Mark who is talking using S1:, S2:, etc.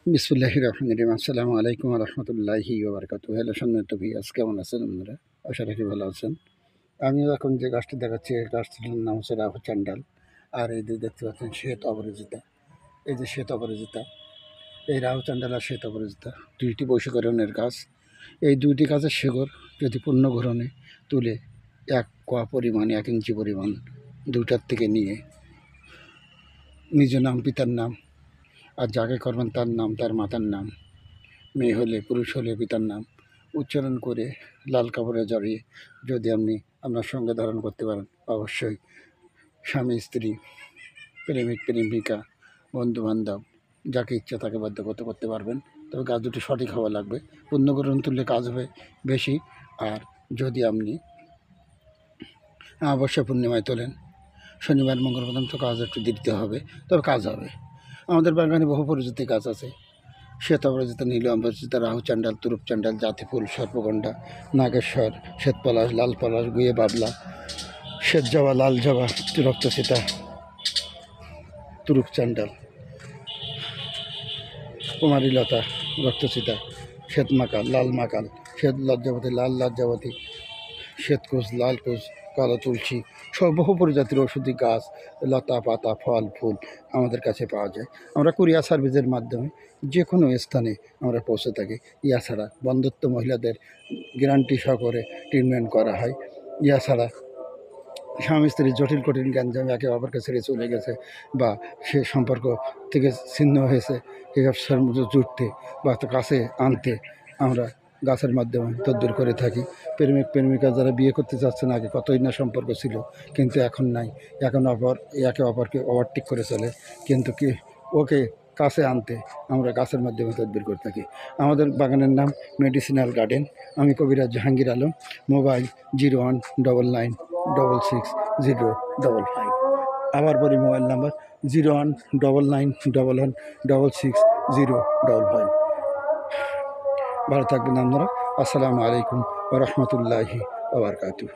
S1: বিসমিল্লাহির রহমানির রহিম। আসসালামু আলাইকুম ওয়া রাহমাতুল্লাহি ওয়া বারাকাতুহু। হ্যালো সম্মানিত ভিউয়ার্স, কেমন আছেন আপনারা? আশা রাখি ভালো আছেন। আমিও এখন যে গাছটি দেখাচ্ছি এই গাছটির নাম হচ্ছে রাহু চান্ডাল। আর এই যে দেখতে পাচ্ছেন শ্বেত অপরাজিতা। এই যে শ্বেত অপরাজিতা, এই রাহু চান্ডাল আর শ্বেত অপরাজিতা দুইটি বশীকরণের গাছ। এই দুইটি গাছের শিকড় যদি পূর্ণ ঘূর্ণনে তুলে এক কোয়া পরিমাণ, 1 ইঞ্চি পরিমাণ দুইটার থেকে নিয়ে নিজ নাম, পিতার নাম, আর যাকে করবেন তার নাম, তার মাতার নাম, মেয়ে হলে পুরুষ হলে পিতার নাম উচ্চারণ করে লাল কাপড়ে জড়িয়ে যদি আপনি আপনার সঙ্গে ধারণ করতে পারেন, অবশ্যই স্বামী স্ত্রী, প্রেমিক প্রেমিকা, বন্ধুবান্ধব যাকে ইচ্ছা তাকে বাধ্যগত করতে পারবেন। তবে গাছ দুটি সঠিক হওয়া লাগবে। পুণ্যগ্রহণ তুললে কাজ হবে বেশি। আর যদি আপনি অবশ্যই পূর্ণিমায় তোলেন, শনিবার মঙ্গল প্রথম তো কাজ একটু দিতে হবে, তবে কাজ হবে। আমাদের বাগানে বহু প্রজাতির গাছ আছে। শ্বেত অপরাজিতা, নীল অপরাজিতা, রাহু চান্ডাল, তুরুপ চান্ডাল, জাতিফুল, সর্পগন্ডা, নাগেশ্বর, শ্বেত পলাশ, লাল পলাশ, গুয়ে বাবলা, শ্বেত জবা, লাল জবা, রক্তসীতা, তুরুপ চান্ডাল, কুমারী লতা, রক্তসীতা, শ্বেত মাকাল, লাল মাকাল, শ্বেত লজ্জাবতী, লাল লজ্জাবতী, শ্বেতকুশ, লাল কুশ, কালো তুলসী সব বহু প্রজাতির ওষুধি গাছ, লতা পাতা, ফল ফুল আমাদের কাছে পাওয়া যায়। আমরা কুরিয়ার সার্ভিসের মাধ্যমে যে কোনো স্থানে আমরা পৌঁছে থাকি। ইয়া ছাড়া বন্ধুত্ব মহিলাদের গ্যারান্টি সহকারে ট্রিটমেন্ট করা হয়। ইয়া ছাড়া স্বামী স্ত্রীর জটিল কঠিন গ্যাঞ্জাম একে অপরকে ছেড়ে চলে গেছে বা সে সম্পর্ক থেকে ছিন্ন হয়েছে, এই ব্যবসার মধ্যে জুটতে বা কাছে আনতে আমরা গাছের মাধ্যমে তদ্বির করে থাকি। প্রেমিক প্রেমিকা যারা বিয়ে করতে চাচ্ছেন, আগে কতই না সম্পর্ক ছিল, কিন্তু এখন নাই। এখন একে অপরকে ওভারটেক করে চলে, কিন্তু কি ওকে কাছে আনতে আমরা গাছের মাধ্যমে তদবির করে থাকি। আমাদের বাগানের নাম মেডিসিনাল গার্ডেন। আমি কবিরাজ জাহাঙ্গীর আলম। মোবাইল 0199660555। আবার বলি মোবাইল নাম্বার 019911660555। ভালো থাকবেন আপনারা। আসসালামু আলাইকুম ওয়া রাহমাতুল্লাহি ওয়া বারাকাতুহু।